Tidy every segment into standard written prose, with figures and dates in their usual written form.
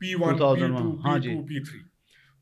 P1, P2, P2, P3,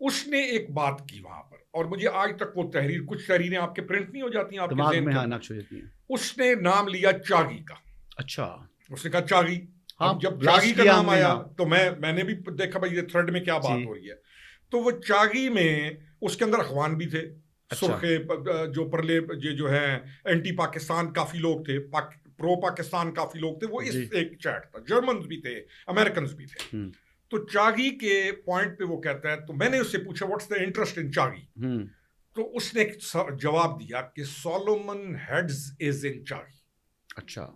اس نے ایک بات کی وہاں پر, اور مجھے آج تک وہ تحریر, کچھ تحریریں آپ کے پرنٹ نہیں ہو جاتی ہیں آپ کے ذہن میں, نقش ہو جاتی ہیں. اس نے نام لیا چاغی کا. اچھا, اس نے کہا چاغی. ہاں, جب چاغی کا نام آیا تو میں نے بھی دیکھا بھائی یہ تھریڈ میں کیا بات ہو رہی ہے. تو وہ چاغی میں اس کے اندر اخوان بھی تھے, سرخے جو پرلے جو ہے اینٹی پاکستان کافی لوگ تھے, پرو پاکستان کافی لوگ تھے, وہ اس ایک چیٹ تھا. جرمنز بھی تھے, امریکنز بھی تھے. تو چاغی کے پوائنٹ پہ وہ کہتا ہے, تو میں نے اس سے پوچھا what's the interest in Chagai, تو اس نے جواب دیا کہ سولومن ہیڈز از ان چاغی. اچھا,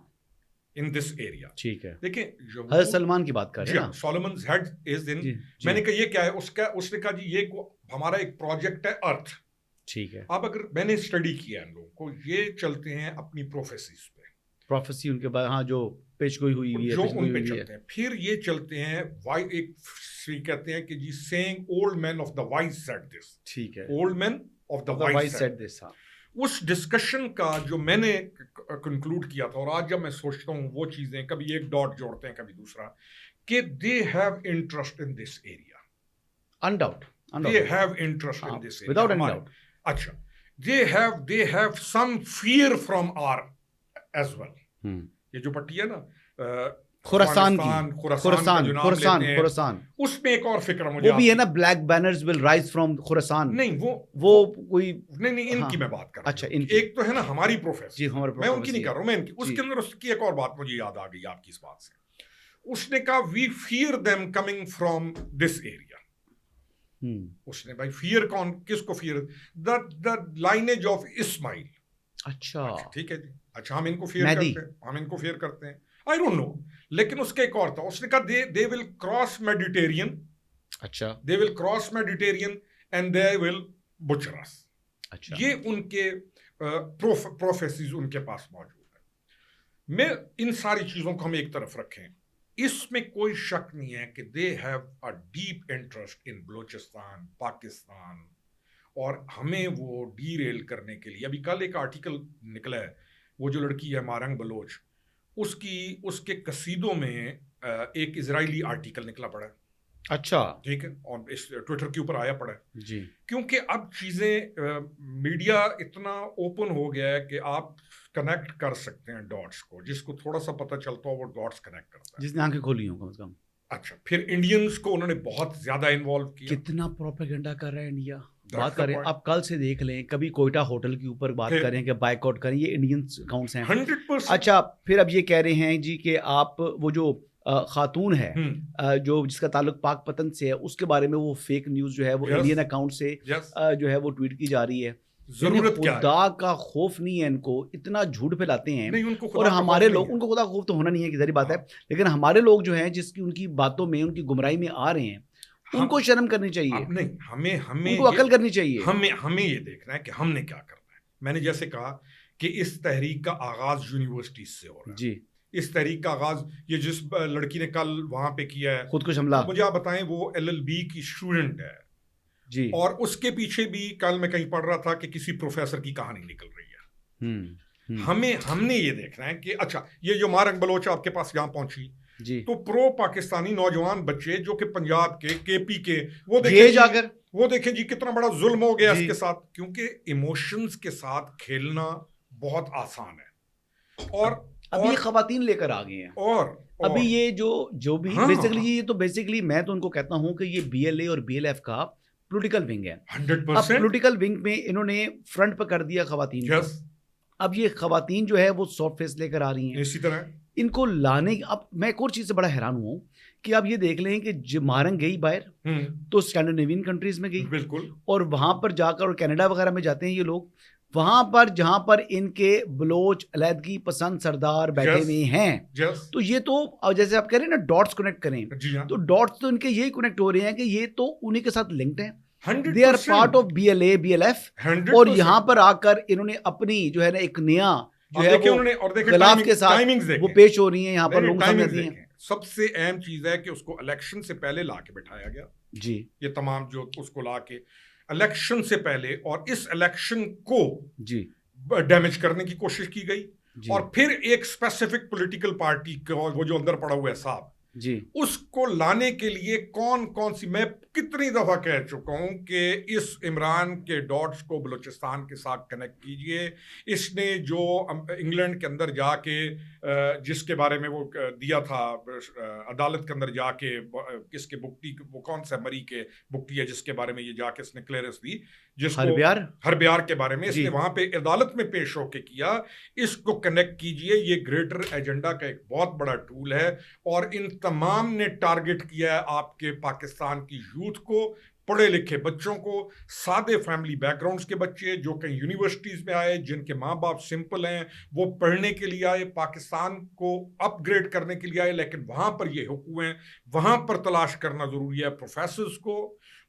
ان دس ایریا. ٹھیک ہے, دیکھیں حضرت سلمان کی بات کر رہے ہیں. سولومنز ہیڈ از ان. میں نے کہا یہ کیا ہے, اس نے کہا جی یہ ہمارا ایک پروجیکٹ ہے ارتھ. ٹھیک ہے. اب اگر میں نے اسٹڈی کیا ان لوگوں کو, یہ چلتے ہیں اپنی پروفیسیز پہ, پروفیسی ان کے بعد, ہاں, جو پیش گوئی ہوئی ہے, جو ان پہ چلتے ہیں. پھر یہ چلتے ہیں ایک کہتے ہیں کہ جی seeing old man of the wise said this. ٹھیک ہے, old man of the wise said this. اس ڈسکشن کا جو میں نے کنکلوڈ کیا تھا, اور آج جب میں سوچتا ہوں وہ چیزیں, کبھی ایک ڈاٹ جوڑتے ہیں کبھی دوسرا, کہ they have interest in this area. Undoubt, they have interest in this area, without any doubt. اچھا, they have some fear from our as well. یہ جو پٹی ہے نا خراسان اس میں ایک اور فکر مجھے وہ بھی ہے نا, black banners will rise from Khorasan. نہیں وہ کوئی نہیں ان کی میں بات کر رہا ہوں. اچھا, ایک تو ہے نا ہماری پروفیسر, میں ان کی نہیں کر رہا ہوں, میں ان کی. اس کے اندر اس کی ایک اور بات مجھے یاد آ گئی آپ کی اس بات سے. اس نے کہا we fear them coming from this area. اس نے بھائی فیئر کس کو فیئر, دا لائنیج آف اسماعیل. اچھا, ٹھیک ہے جی, اچھا ہم ان کو فیئر کرتے ہیں, ہم ان کو فیئر کرتے ہیں, آئی ڈونٹ نو. لیکن اس کا ایک اور تھا, اس نے کہا دے ول کراس میڈیٹیرین. اچھا, they will cross Mediterranean and they will butcher us. اچھا, یہ ان کے پروفیسیز ان کے پاس موجود ہے. میں ان ساری چیزوں کو ہم ایک طرف رکھیں, اس میں کوئی شک نہیں ہے کہ they have a deep interest in Balochistan, Pakistan, اور ہمیں وہ ڈی ریل کرنے کے لیے. ابھی کل ایک آرٹیکل نکلا ہے, وہ جو لڑکی ہے مارنگ بلوچ, اس کے قصیدوں میں ایک اسرائیلی آرٹیکل نکلا پڑا ہے. اچھا, ٹھیک ہے, اور اس ٹویٹر کے اوپر آیا پڑا ہے جی, کیونکہ اب چیزیں میڈیا اتنا اوپن ہو گیا ہے کہ آپ کنیکٹ کر سکتے ہیں ڈاٹس کو. جس کو تھوڑا سا پتہ چلتا ہو وہ ڈاٹس کنیکٹ کرتا ہے, جس نے آنکھیں کھولی ہوں کم از کم. اچھا, پھر انڈینز کو انہوں نے بہت زیادہ انوالو کیا. کتنا پروپیگنڈا کر رہا ہے انڈیا. بات کریں آپ کل سے دیکھ لیں, کبھی کوئٹہ ہوٹل کے اوپر بات کریں کہ بائک آؤٹ کریں, یہ انڈین اکاؤنٹس ہیں 100%. اچھا, پھر اب یہ کہہ رہے ہیں جی کہ آپ وہ جو خاتون ہے جو جس کا تعلق پاک پتن سے ہے, اس کے بارے میں وہ فیک نیوز جو ہے وہ انڈین اکاؤنٹ سے جو ہے وہ ٹویٹ کی جا رہی ہے. ضرورت کیا ہے, خدا کا خوف نہیں ہے ان کو, اتنا جھوٹ پھیلاتے ہیں. اور ہمارے لوگ, ان کو خدا خوف تو ہونا نہیں ہے کہ ظاہری بات ہے, لیکن ہمارے لوگ جو ہیں جس کی ان کی باتوں میں, ان کی گمراہی میں آ رہے ہیں, ان کو شرم کرنی چاہیے. نہیں, ہمیں ان کو عقل کرنی چاہیے. ہمیں یہ دیکھنا ہے کہ ہم نے کیا کرنا ہے. میں نے جیسے کہا کہ اس تحریک کا آغاز یونیورسٹی سے ہو رہا ہے. جی, اس تحریک کا آغاز یہ جس لڑکی نے کل وہاں پہ کیا ہے, خود کش حملہ, مجھے آپ بتائیں وہ LLB کی اسٹوڈنٹ ہے جی, اور اس کے پیچھے بھی کل میں کہیں پڑھ رہا تھا کہ کسی پروفیسر کی کہانی نکل رہی ہے. ہم نے یہ دیکھنا ہے کہ اچھا یہ جو مارنگ بلوچ آپ کے پاس یہاں پہنچی جی, تو پرو پاکستانی نوجوان بچے جو کہ پنجاب کے KP کے, وہ دیکھیں جی کتنا بڑا ظلم ہو گیا اس کے ساتھ, کیونکہ ایموشنز کے ساتھ کھیلنا بہت آسان ہے. اور ابھی خواتین لے کر آ گئے ہیں, اور ابھی یہ جو بھی بیسیکلی, یہ تو بیسیکلی میں تو ان کو کہتا ہوں کہ یہ BLA اور BLF کا پولیٹیکل ونگ ہے. 100%. اب پولیٹیکل ونگ میں انہوں نے فرنٹ پہ کر دیا خواتین کو. اب یہ خواتین جو ہے وہ سافٹ فیس لے کر آ رہی ہیں. اسی طرح ان کو لانے, اب میں ایک اور چیز سے بڑا حیران ہوں کہ آپ یہ دیکھ لیں کہ مارنگ گئی باہر تو اسکینڈینیوین کنٹریز میں گئی, بالکل, اور وہاں پر جا کر, اور کینیڈا وغیرہ میں جاتے ہیں یہ لوگ, وہاں پر جہاں پر ان کے بلوچ علیحدگی پسند سردار بیٹھے ہوئے ہیں. تو یہ تو جیسے آپ کہہ رہے ہیں نا ڈاٹس کنیکٹ کریں, تو ڈاٹس تو ان کے یہی کنیکٹ ہو رہے ہیں کہ یہ تو انہی کے ساتھ لنکڈ ہیں. They are part of BLA, BLF, اور یہاں پر آ کر انہوں نے اپنی جو ہے نا ایک نیا جو ہے وہ خلاف کے ساتھ وہ پیش ہو رہی ہیں یہاں پر لوگ سمجھتے ہیں. سب سے اہم چیز ہے کہ اس کو الیکشن سے پہلے لا کے بٹھایا گیا. جی, یہ تمام جو اس کو لا کے الیکشن سے پہلے اور اس الیکشن کو جی ڈیمیج کرنے کی کوشش کی گئی, اور پھر ایک اسپیسیفک پولیٹیکل پارٹی کو وہ جو اندر پڑا ہوا ہے صاحب, جی اس کو لانے کے لیے کون کون سی, میں کتنی دفعہ کہہ چکا ہوں کہ اس عمران کے ڈاٹس کو بلوچستان کے ساتھ کنیکٹ کیجئے. اس نے جو انگلینڈ کے اندر جا کے جس کے بارے میں وہ دیا تھا عدالت کے اندر جا کے, کس کے بکٹی, وہ کون سا مری کے بکٹی ہے جس کے بارے میں یہ جا کے اس نے کلیئرنس دی, جس کو ہربیار کے بارے میں اس نے وہاں پہ عدالت میں پیش ہو کے کیا. اس کو کنیکٹ کیجئے, یہ گریٹر ایجنڈا کا ایک بہت بڑا ٹول ہے, اور ان تمام نے ٹارگٹ کیا ہے آپ کے پاکستان کی یوتھ کو, پڑھے لکھے بچوں کو, سادے فیملی بیک گراؤنڈز کے بچے جو کہیں یونیورسٹیز میں آئے, جن کے ماں باپ سمپل ہیں, وہ پڑھنے کے لیے آئے, پاکستان کو اپ گریڈ کرنے کے لیے آئے, لیکن وہاں پر یہ حقوق ہیں, وہاں پر تلاش کرنا ضروری ہے پروفیسرز کو,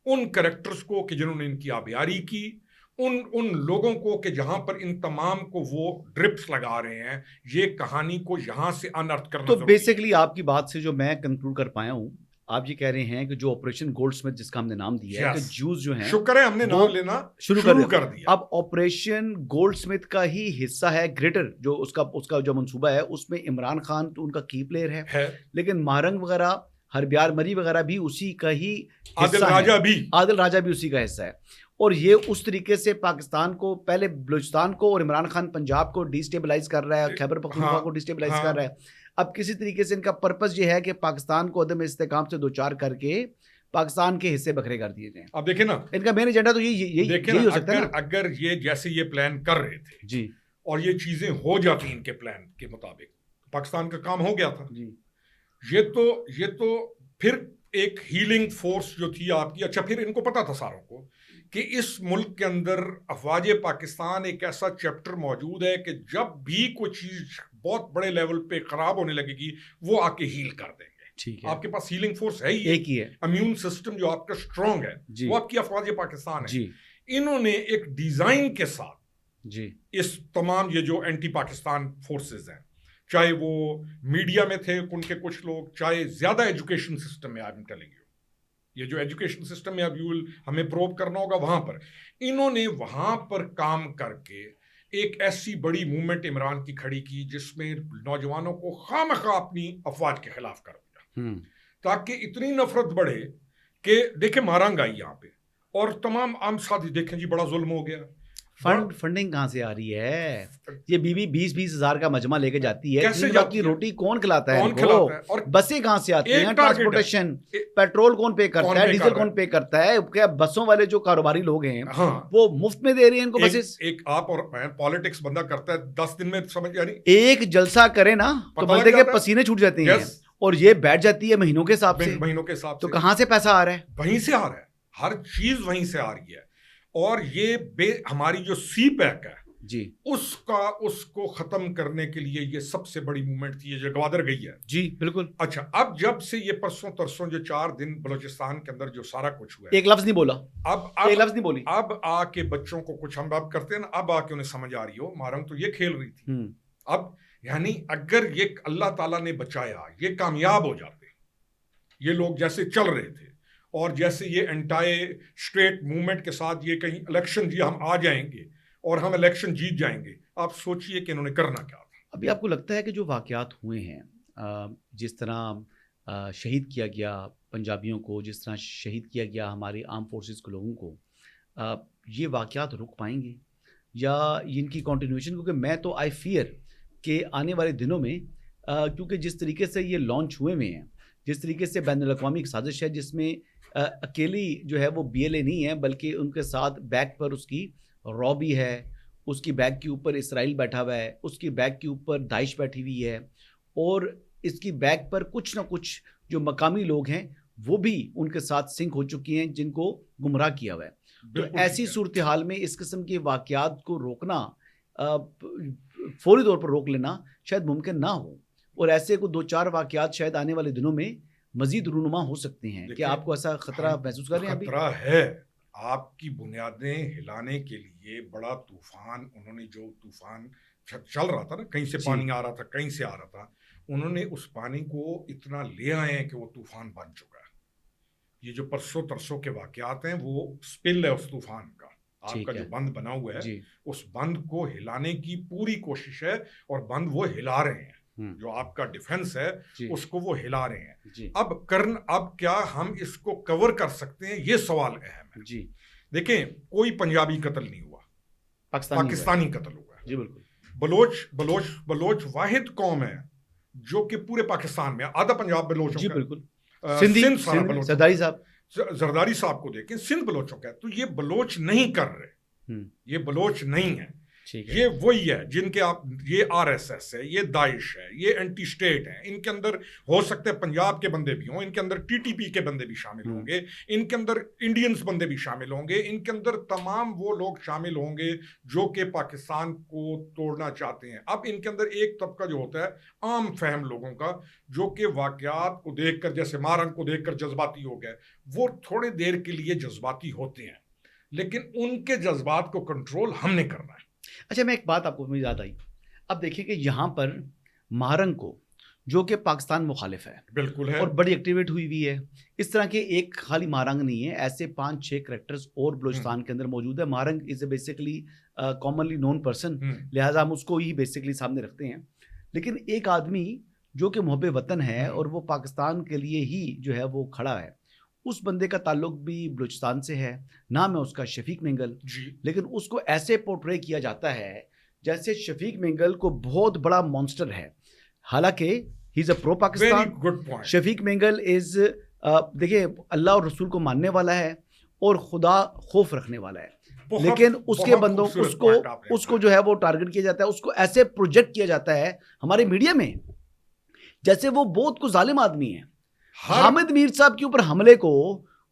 ان کریکٹرز کو کہ جنہوں نے ان کی آبیاری کی, ان لوگوں کو کہ جہاں پر ان تمام کو وہ ڈرپس لگا رہے ہیں, یہ کہانی کو یہاں سے انرتھ کرنا. تو بیسیکلی آپ کی بات سے جو میں کنکلوڈ کر پایا ہوں, آپ یہ کہہ رہے ہیں کہ جو آپریشن گولڈ سمتھ جس کا ہم نے نام دیا ہے کہ جوز جو ہیں, شکر ہے ہم نے نام لینا شروع کر دیا. اب آپریشن گولڈ سمتھ کا ہی حصہ ہے گریٹر, جو اس کا جو منصوبہ ہے, اس میں عمران خان تو ان کا کی پلیئر ہے, لیکن مارنگ وغیرہ, ہربیار مری وغیرہ بھی اسی کا ہی حصہ ہے, عادل راجہ بھی اسی کا حصہ ہے. اور یہ اس طریقے سے پاکستان کو, پہلے بلوچستان کو اور عمران خان پنجاب کو ڈیسٹیبلائز کر رہا ہے, خیبر پختونخوا کو ڈیسٹیبلائز کر رہا ہے. اب کسی طریقے سے ان کا پرپس یہ ہے کہ پاکستان کو عدم استحکام سے دوچار کر کے پاکستان کے حصے بکھرے کر دیے جائیں. اب دیکھیں نا, ان کا مین ایجنڈا تو یہی ہو سکتا ہے. اگر یہ جیسے یہ پلان کر رہے تھے جی, اور یہ چیزیں ہو جاتی ان کے پلان کے مطابق, پاکستان کا کام ہو گیا تھا جی. یہ تو پھر ایک ہیلنگ فورس جو تھی آپ کی. اچھا, پھر ان کو پتا تھا ساروں کو کہ اس ملک کے اندر افواج پاکستان ایک ایسا چیپٹر موجود ہے کہ جب بھی کوئی چیز بہت بڑے لیول پہ خراب ہونے لگے گی وہ آ کے ہیل کر دیں گے. آپ کے پاس ہیلنگ فورس ہے ہی, ایک ہی ہے. امیون سسٹم جو آپ کا اسٹرانگ ہے وہ آپ کی افواج پاکستان ہے. انہوں نے ایک ڈیزائن کے ساتھ اس تمام یہ جو اینٹی پاکستان فورسز ہیں, چاہے وہ میڈیا میں تھے ان کے کچھ لوگ, چاہے زیادہ ایجوکیشن سسٹم میں, آئی ایم ٹیلنگ یو, یہ جو ایجوکیشن سسٹم میں اب ہمیں پروب کرنا ہوگا وہاں پر, انہوں نے وہاں پر کام کر کے ایک ایسی بڑی موومنٹ عمران کی کھڑی کی جس میں نوجوانوں کو خواہ اپنی افواج کے خلاف کر دیا, تاکہ اتنی نفرت بڑھے کہ دیکھیں مارنگ آئی یہاں پہ, اور تمام عام ساتھی دیکھیں جی بڑا ظلم ہو گیا. فنڈنگ کہاں سے آ رہی ہے؟ یہ 20 ہزار کا مجمع لے کے جاتی ہے, کی روٹی کون کھلاتا ہے, اور بسیں کہاں سے آتی ہیں, ٹرانسپورٹیشن, پیٹرول کون پے کرتا ہے, ڈیزل کون پے کرتا ہے, کیا بسوں والے جو کاروباری لوگ ہیں وہ مفت میں دے رہے ہیں ان کو بسیں؟ ایک آپ اور پالیٹکس بندہ کرتا ہے 10 دن میں, سمجھ یعنی ایک جلسہ کرے نا تو بندے کے پسینے چھوٹ جاتے ہیں, اور یہ بیٹھ جاتی ہے مہینوں کے حساب سے. تو کہاں سے پیسہ آ رہا ہے؟ وہیں سے آ رہا ہے, ہر چیز وہیں سے آ رہی ہے. اور یہ ہماری جو سی پیک ہے جی, اس کو ختم کرنے کے لیے یہ سب سے بڑی موومنٹ تھی جو گوادر گئی ہے. جی بالکل. اچھا, اب جب سے یہ پرسوں ترسوں جو 4 دن بلوچستان کے اندر جو سارا کچھ ہوا ہے, ایک لفظ نہیں بولا, ایک لفظ نہیں بولی, اب آ کے بچوں کو کچھ ہم اب کرتے ہیں نا, اب آ کے انہیں سمجھ آ رہی ہو مارنگ تو یہ کھیل رہی تھی. اب یعنی اگر یہ اللہ تعالیٰ نے بچایا, یہ کامیاب ہو جاتے, یہ لوگ جیسے چل رہے تھے, اور جیسے یہ انٹائی اسٹریٹ موومنٹ کے ساتھ یہ کہیں الیکشن جی ہم آ جائیں گے اور ہم الیکشن جیت جائیں گے, آپ سوچئے کہ انہوں نے کرنا کیا تھا. ابھی آپ کو لگتا ہے کہ جو واقعات ہوئے ہیں, جس طرح شہید کیا گیا پنجابیوں کو, جس طرح شہید کیا گیا ہماری آرم فورسز کے لوگوں کو, یہ واقعات رک پائیں گے یا ان کی کنٹینیوشن؟ کیونکہ میں تو آئی فیئر کہ آنے والے دنوں میں, کیونکہ جس طریقے سے یہ لانچ ہوئے ہوئے ہیں, جس طریقے سے بین الاقوامی ایک سازش ہے جس میں اکیلی جو ہے وہ BLA نہیں ہے, بلکہ ان کے ساتھ بیک پر اس کی رو بھی ہے, اس کی بیک کے اوپر اسرائیل بیٹھا ہوا ہے, اس کی بیک کے اوپر داعش بیٹھی ہوئی ہے, اور اس کی بیک پر کچھ نہ کچھ جو مقامی لوگ ہیں وہ بھی ان کے ساتھ سنک ہو چکی ہیں جن کو گمراہ کیا ہوا ہے. تو ایسی صورتحال میں اس قسم کے واقعات کو روکنا, فوری طور پر روک لینا شاید ممکن نہ ہو, اور ایسے کو 2-4 واقعات شاید آنے والے دنوں میں مزید رونما ہو سکتے ہیں. کیا آپ کو ایسا خطرہ محسوس کر رہے ہیں؟ خطرہ ہے. آپ کی بنیادیں ہلانے کے لیے بڑا طوفان, انہوں نے جو طوفان چل رہا تھا نا, کہیں سے پانی آ رہا تھا, کہیں سے آ رہا تھا, انہوں نے اس پانی کو اتنا لے آئے ہیں کہ وہ طوفان بن چکا ہے. یہ جو پرسوں ترسوں کے واقعات ہیں وہ سپل ہے اس طوفان کا. آپ کا جو بند بنا ہوا ہے اس بند کو ہلانے کی پوری کوشش ہے, اور بند وہ ہلا رہے ہیں. جو آپ کا ڈیفنس ہے اس کو وہ ہلا رہے ہیں. اب کیا ہم اس کو کور کر سکتے ہیں, یہ سوال اہم ہے. دیکھیں کوئی پنجابی قتل نہیں ہوا, پاکستانی قتل ہوا ہے. بلوچ واحد قوم ہے جو کہ پورے پاکستان میں, آدھا پنجاب بلوچوں کا, بالکل زرداری صاحب کو دیکھیں, سندھ بلوچوں کا ہے. تو یہ بلوچ نہیں کر رہے, یہ بلوچ نہیں ہے, یہ وہی ہے جن کے آپ, یہ RSS ہے, یہ داعش ہے, یہ اینٹی اسٹیٹ ہیں. ان کے اندر ہو سکتے ہیں پنجاب کے بندے بھی ہوں, ان کے اندر TTP کے بندے بھی شامل ہوں گے, ان کے اندر انڈینز بندے بھی شامل ہوں گے, ان کے اندر تمام وہ لوگ شامل ہوں گے جو کہ پاکستان کو توڑنا چاہتے ہیں. اب ان کے اندر ایک طبقہ جو ہوتا ہے عام فہم لوگوں کا, جو کہ واقعات کو دیکھ کر, جیسے مارنگ کو دیکھ کر جذباتی ہو گئے, وہ تھوڑے دیر کے لیے جذباتی ہوتے ہیں, لیکن ان کے جذبات کو کنٹرول ہم نے کرنا ہے. اچھا, میں ایک بات آپ کو یاد آئی. اب دیکھیں کہ یہاں پر مہارنگ کو, جو کہ پاکستان مخالف ہے, بالکل ہے, اور بڑی ایکٹیویٹ ہوئی بھی ہے. اس طرح کے ایک خالی مہارنگ نہیں ہے, ایسے 5-6 کریکٹرز اور بلوچستان کے اندر موجود ہے. مہارنگ از اے بیسیکلی کامنلی نون پرسن, لہٰذا ہم اس کو ہی بیسیکلی سامنے رکھتے ہیں. لیکن ایک آدمی جو کہ محب وطن ہے اور وہ پاکستان کے لیے ہی جو ہے وہ کھڑا ہے, اس بندے کا تعلق بھی بلوچستان سے ہے. نام ہے اس کا شفیق مینگل. لیکن اس کو ایسے پورٹرے کیا جاتا ہے جیسے شفیق مینگل کو بہت بڑا مانسٹر ہے, حالانکہ ہی از اے پرو پاکستان. شفیق مینگل از, دیکھیں, اللہ اور رسول کو ماننے والا ہے اور خدا خوف رکھنے والا ہے. لیکن اس کے بندوں اس کو جو ہے وہ ٹارگٹ کیا جاتا ہے, اس کو ایسے پروجیکٹ کیا جاتا ہے ہمارے میڈیا میں جیسے وہ بہت کو ظالم آدمی ہے. حامد میر صاحب کے اوپر حملے کو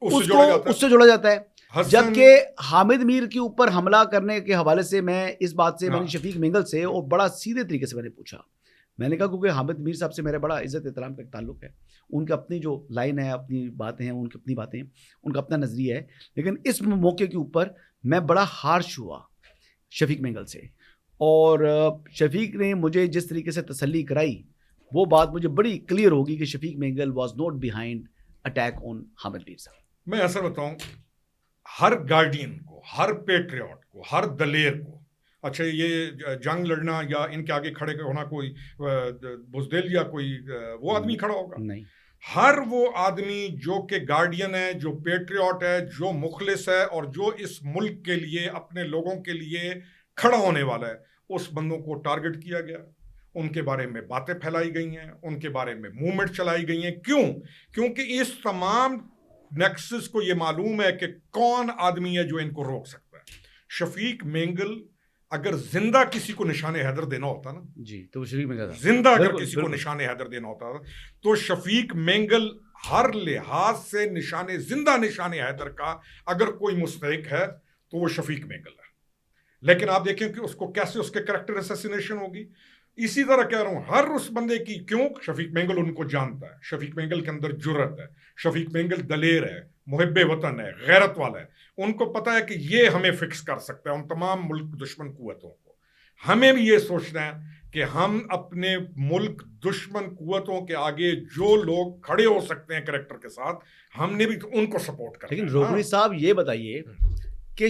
اس سے جوڑا جاتا ہے, جبکہ حامد میر کے اوپر حملہ کرنے کے حوالے سے میں اس بات سے, میں نے شفیق مینگل سے اور بڑا سیدھے طریقے سے میں نے پوچھا. میں نے کہا کیونکہ حامد میر صاحب سے میرا بڑا عزت احترام کا تعلق ہے, ان کا اپنی جو لائن ہے, اپنی باتیں ہیں, ان کی اپنی باتیں, ان کا اپنا نظریہ ہے. لیکن اس موقع کے اوپر میں بڑا ہارش ہوا شفیق مینگل سے, اور شفیق نے مجھے جس طریقے سے تسلی کرائی, وہ بات مجھے بڑی کلیئر ہوگی کہ Shafiq Mengal was not behind attack on Hamid Mir sahab. میں ایسا بتاؤں, ہر گارڈین کو, ہر پیٹریوٹ کو, ہر دلیر کو, اچھا یہ جنگ لڑنا یا ان کے آگے کھڑے ہونا کوئی بزدل یا کوئی وہ آدمی کھڑا ہوگا نہیں, ہر وہ آدمی جو کہ گارڈین ہے, جو پیٹریوٹ ہے, جو مخلص ہے, اور جو اس ملک کے لیے, اپنے لوگوں کے لیے کھڑا ہونے والا ہے, اس بندوں کو ٹارگٹ کیا گیا. ان کے بارے میں باتیں پھیلائی گئی ہیں, ان کے بارے میں موومنٹ چلائی گئی ہیں. کیوں؟ کیونکہ اس تمام نیکسس کو یہ معلوم ہے کہ کون آدمی ہے جو ان کو روک سکتا ہے. شفیق مینگل اگر زندہ کسی کو نشان حیدر دینا ہوتا نا, تو شفیق مینگل زندہ اگر کسی کو نشان حیدر دینا ہوتا تو شفیق مینگل ہر لحاظ سے زندہ نشان حیدر کا اگر کوئی مستحق ہے تو وہ شفیق مینگل ہے. لیکن آپ دیکھیں کہ اس کو کیسے اس کے کریکٹر اسیسینیشن ہوگی. اسی طرح کہہ رہا ہوں, ہر اس بندے کی, کیوں؟ شفیق مینگل ان کو جانتا ہے, شفیق مینگل کے اندر جرأت ہے, شفیق مینگل دلیر ہے, محب وطن ہے, غیرت والا ہے. ان کو پتا ہے کہ یہ ہمیں فکس کر سکتا ہے ان تمام ملک دشمن قوتوں کو. ہمیں بھی یہ سوچنا ہے کہ ہم اپنے ملک دشمن قوتوں کے آگے جو لوگ کھڑے ہو سکتے ہیں کریکٹر کے ساتھ, ہم نے بھی ان کو سپورٹ کرنا. لیکن روکنی صاحب یہ بتائیے کہ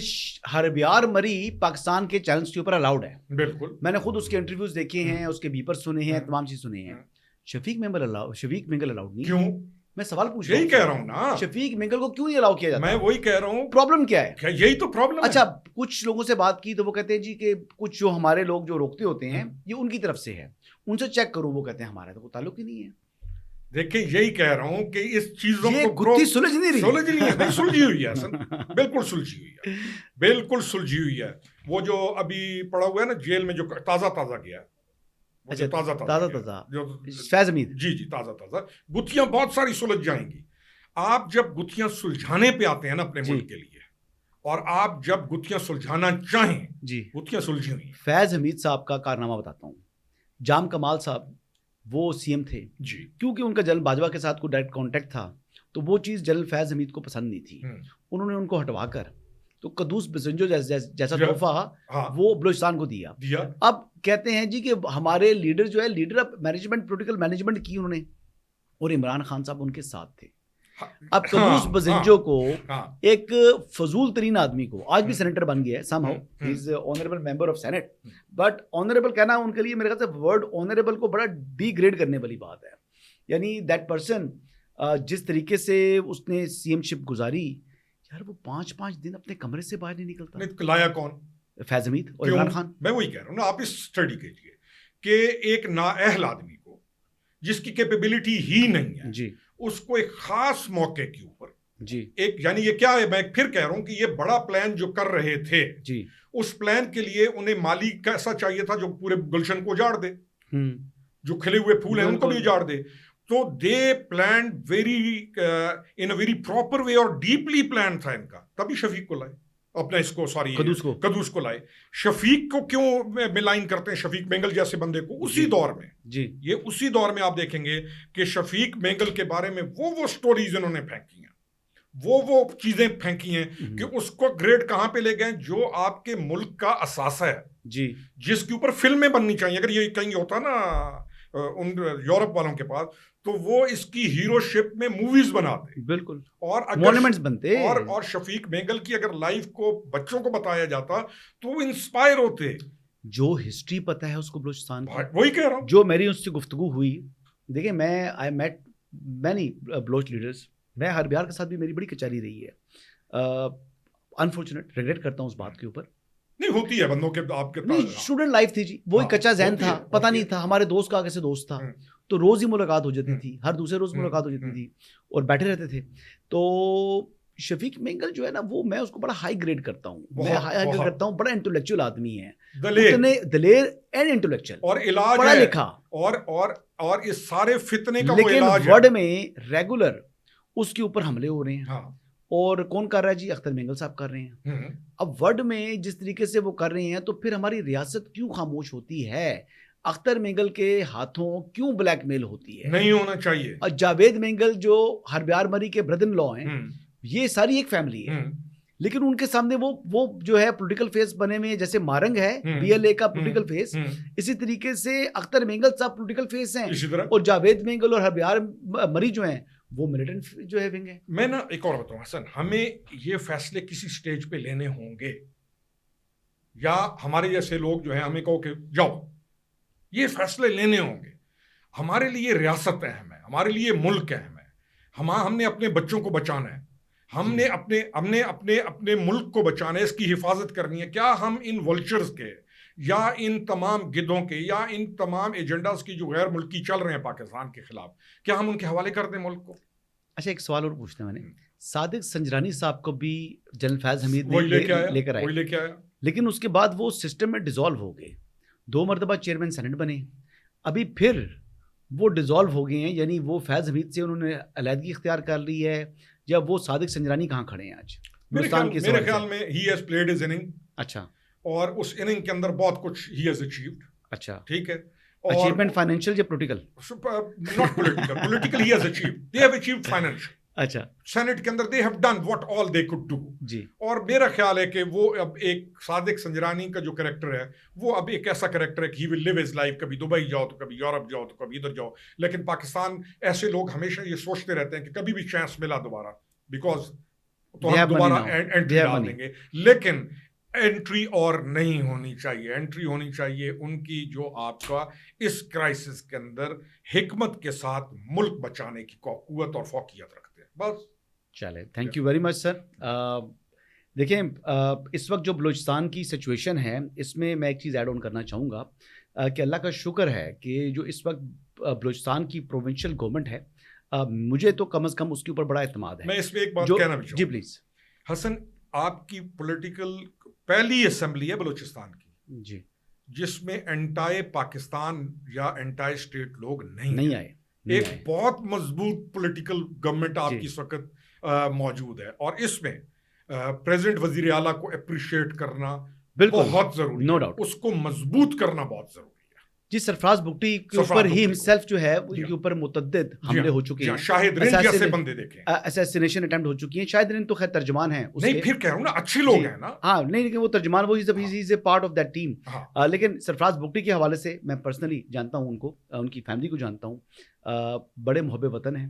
حربیار مری پاکستان کے چینلز کے اوپر الاؤڈ ہے. بالکل, میں نے خود اس کے انٹرویوز دیکھے ہیں, اس کے بیپر سنے ہیں, تمام چیز سنے ہیں. شفیق مینگل الاؤڈ نہیں. کیوں؟ میں سوال پوچھ رہا ہوں, یہی کہہ رہا ہوں نا, شفیق مینگل کو کیوں نہیں الاؤ کیا جاتا؟ میں وہی کہہ رہا ہوں, پرابلم کیا ہے؟ یہی تو پرابلم. اچھا, کچھ لوگوں سے بات کی تو وہ کہتے ہیں جی کہ کچھ جو ہمارے لوگ جو روکتے ہوتے ہیں یہ ان کی طرف سے ہے, ان سے چیک کرو. وہ کہتے ہیں ہمارا تو کوئی تعلق ہی نہیں ہے. دیکھیں, یہی کہہ رہا ہوں کہ اس چیزوں کو سلجھ نہیں رہی, سلجھی ہوئی ہے سر, بالکل سلجھی ہوئی ہے, بالکل سلجھی ہوئی ہے. وہ جو ابھی پڑا ہوا ہے نا جیل میں, جو تازہ گیا ہے, تازہ فیض حمید, جی تازہ گتھیاں بہت ساری سلجھ جائیں گی. آپ جب گتھیاں سلجھانے پہ آتے ہیں نا اپنے ملک کے لیے, اور آپ جب گتھیاں سلجھانا چاہیں, گتھیاں سلجھی ہوئی. فیض حمید صاحب کا کارنامہ بتاتا ہوں. جام کمال صاحب وہ سی ایم تھے, کیونکہ ان کا جنرل باجوہ کے ساتھ کوئی ڈائریکٹ کانٹیکٹ تھا, تو وہ چیز جنرل فیض حمید کو پسند نہیں تھی. انہوں نے ان کو ہٹوا کر تو قدوس بسنجو جیسا تحفہ وہ بلوچستان کو دیا. اب کہتے ہیں جی کہ ہمارے لیڈر جو ہے, leader of management, political management کی انہوں نے, اور عمران خان صاحب ان کے ساتھ تھے. اب قدوس بزنجو کو ایک فضول ترین آدمی کو آج بھی سینیٹر بن گیا ہے somehow he is honourable member of senate but honourable کہنا ان کے لیے میرے خیال سے ورڈ آنریبل کو بڑا ڈی گریڈ کرنے والی بات ہے. یعنی دیٹ پرسن جس طریقے سے اس نے سی ایم شپ گزاری یار وہ 5 دن اپنے کمرے سے باہر نہیں نکلتا. لایا کون؟ فیض حمید اور عمران خان. میں وہی کہہ رہا ہوں نا, آپ اس اسٹڈی کیجیے کہ ایک نااہل آدمی کو جس کی کیپیبلٹی ہی نہیں ہے جی اس کو ایک خاص موقع کے اوپر جی ایک یعنی یہ کیا ہے, میں پھر کہہ رہا ہوں کہ یہ بڑا پلان جو کر رہے تھے جی اس پلان کے لیے انہیں مالی کیسا چاہیے تھا جو پورے گلشن کو اجاڑ دے, جو کھلے ہوئے پھول ہیں ان کو بھی اجاڑ دے. تو they planned very in a very proper way اور ڈیپلی پلان تھا ان کا, تبھی شفیق کو لائے اپنا اس کو سوری قدوس کو لائے. شفیق کو کیوں ملائن کرتے ہیں شفیق مینگل جیسے بندے کو اسی دور میں جی یہ اسی دور میں آپ دیکھیں گے کہ شفیق مینگل کے بارے میں وہ سٹوریز انہوں نے پھینکی ہیں, وہ چیزیں پھینکی ہیں کہ اس کو گریڈ کہاں پہ لے گئے جو آپ کے ملک کا اثاثہ ہے جی جس کے اوپر فلمیں بننی چاہیے. اگر یہ کہیں ہوتا نا ان یورپ والوں کے پاس تو وہ اس کی ہیرو شپ میں موویز بناتے بالکل اور مونومنٹس بنتے اور شفیق مینگل کی اگر لائف کو بچوں کو بتایا جاتا تو وہ انسپائر ہوتے. جو ہسٹری پتہ ہے اس کو بلوچستان کی, وہی کہہ رہا ہوں. جو میری اس سے گفتگو ہوئی, دیکھیں میں آئی میٹ مینی بلوچ لیڈرز, میں ہربیار کے ساتھ بھی میری بڑی کچہری رہی ہے. انفارچونیٹ ریگریٹ کرتا ہوں اس بات کے اوپر. نہیں ہوتی ہے بندوں کے آپ کے اسٹوڈنٹ لائف تھی جی, وہی کچا ذہن تھا, پتہ نہیں تھا ہمارے دوست کا کیسے دوست تھا, تو روز ہی ملاقات ہو جاتی تھی, ہر دوسرے روز ملاقات ہو جاتی تھی اور بیٹھے رہتے تھے. تو شفیق مینگل جو ہے نا وہ میں اس کو بڑا ہائی گریڈ کرتا ہوں, میں ہائی گریڈ کرتا ہوں. بڑا انٹلیکچوئل آدمی ہے, دلیر اینڈ انٹلیکچوئل اور علاج پڑھا لکھا اور اس سارے فتنے کا لیکن ورڈ میں ریگولر اس کے اوپر حملے ہو رہے ہیں. اور کون کر رہا ہے جی؟ اختر مینگل صاحب کر رہے ہیں. اب ورڈ میں جس طریقے سے وہ کر رہے ہیں تو پھر ہماری ریاست کیوں خاموش ہوتی ہے؟ اختر مینگل کے ہاتھوں کیوں بلیک میل ہوتی ہے؟ نہیں ہونا چاہیے. اور جاوید مینگل جو ہربیار مری کے بردر ان لا ہیں, یہ ساری ایک فیملی ہے, لیکن ان کے سامنے وہ جو ہے پولیٹیکل فیس بنے ہوئے, جیسے مارنگ ہے بی ایل اے کا پولیٹیکل فیس, اسی طریقے سے اختر مینگل صاحب پولیٹیکل فیس ہیں, اور جاوید مینگل اور ہربیار مری جو ہیں وہ ملیٹنٹ جو ہے ونگ ہے. میں نا ایک اور بتاؤں حسن, ہمیں یہ فیصلے کسی سٹیج پہ لینے ہوں گے, یا ہمارے جیسے لوگ جو ہیں ہمیں کہو کہ جاؤ یہ فیصلے لینے ہوں گے. ہمارے لیے ریاست اہم ہے, ہمارے لیے ملک اہم ہے, ہم نے اپنے بچوں کو بچانا ہے, ہم نے اپنے ملک کو بچانا ہے, اس کی حفاظت کرنی ہے. کیا ہم ان ولچرز کے یا ان تمام گدھوں کے یا ان تمام ایجنڈاز کی جو غیر ملکی چل رہے ہیں پاکستان کے خلاف, کیا ہم ان کے حوالے کر دیں ملک کو؟ اچھا ایک سوال اور پوچھتے ہیں, میں نے صادق سنجرانی صاحب کو بھی جنرل فیض حمید لے کر آئے, لیکن اس کے بعد وہ سسٹم میں ڈیزالو ہو گئے, 2 مرتبہ چیئرمین سینٹ بنے, ابھی پھر وہ ڈیزالو ہو گئے ہیں. یعنی وہ فیض حمید سے انہوں نے علیحدگی اختیار کر لی ہے, یا وہ صادق سنجرانی کہاں کھڑے ہیں آج میرے خیال میں he has played his inning. اچھا, اور اس اننگ کے اندر بہت کچھ ہی ہیز اچیوڈ. اچھا ٹھیک ہے, اچیومنٹ فائنینشیل یا political? Not political, political he has achieved, they have achieved financial. اچھا, سینٹ کے اندر they have done what all they could do جی. اور میرا خیال ہے کہ وہ اب ایک صادق سنجرانی کا جو کریکٹر ہے وہ اب ایک ایسا کریکٹر ہے کہ ہی ول لیو ہز لائف, کبھی دبئی جاؤ تو کبھی یورپ جاؤ تو کبھی ادھر جاؤ. لیکن پاکستان ایسے لوگ ہمیشہ یہ سوچتے رہتے ہیں کہ کبھی بھی چانس ملا دوبارہ, بیکاز تو ہم دوبارہ انٹری ڈال دیں گے. لیکن انٹری اور نہیں ہونی چاہیے, انٹری ہونی چاہیے ان کی جو آپ کا اس کرائسس کے اندر حکمت کے ساتھ ملک بچانے کی قوت اور فوقیت رکھتے ہیں. بس چلے, تھینک یو ویری مچ سر. دیکھیں اس وقت جو بلوچستان کی سچویشن ہے اس میں ایک چیز ایڈ آن کرنا چاہوں گا کہ اللہ کا شکر ہے کہ جو اس وقت بلوچستان کی پروونشل گورنمنٹ ہے, مجھے تو کم از کم اس کے اوپر بڑا اعتماد ہے. میں اس میں ایک بات کہنا بھی چاہوں جی پلیز. حسن, آپ کی پولیٹیکل پہلی اسمبلی ہے بلوچستان کی جی جس میں انٹائی پاکستان یا انٹائی اسٹیٹ لوگ نہیں آئے. ایک بہت مضبوط پولیٹیکل گورنمنٹ آپ کی اس وقت موجود ہے, اور اس میں پریزیڈنٹ وزیر اعلیٰ کو اپریشیٹ کرنا بہت ضروری ہے, اس کو مضبوط کرنا بہت ضروری ہے. جی, سرفراز بگٹی کے اوپر ہی ہمسیلف جو ہے ان کے اوپر متعدد حملے ہو چکے ہیں, شاہد رند جیسے بندے دیکھیں, اسیسینیشن اٹمپٹ ہو چکی ہیں. شاہد رند تو خیر ترجمان ہیں, نہیں پھر کہہ رہا ہوں نا اچھے لوگ ہیں نا. ہاں نہیں, لیکن وہ ترجمان وہ is a part of that team. لیکن سرفراز بگٹی کے حوالے سے میں پرسنلی جانتا ہوں ان کو, ان کی فیملی کو جانتا ہوں, بڑے محب وطن ہیں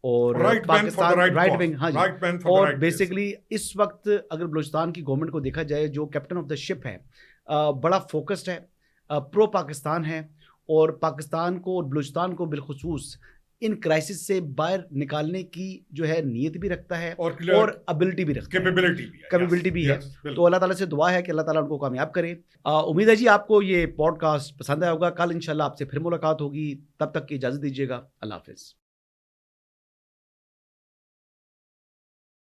اور پاکستان رائٹ ونگ, ہاں جی, اور بیسکلی اس وقت اگر بلوچستان کی گورنمنٹ کو دیکھا جائے, جو کیپٹن آف دا شپ ہے بڑا فوکسڈ ہے, پرو پاکستان ہے, اور پاکستان کو اور بلوچستان کو بالخصوص ان کرائسس سے باہر نکالنے کی جو ہے نیت بھی رکھتا ہے اور ابلٹی بھی رکھتا ہے, کیپیبلٹی بھی ہے. تو اللہ تعالیٰ سے دعا ہے کہ اللہ تعالیٰ ان کو کامیاب کرے. امید ہے جی آپ کو یہ پوڈ کاسٹ پسند آیا ہوگا. کل انشاءاللہ آپ سے پھر ملاقات ہوگی, تب تک کی اجازت دیجیے گا. اللہ حافظ.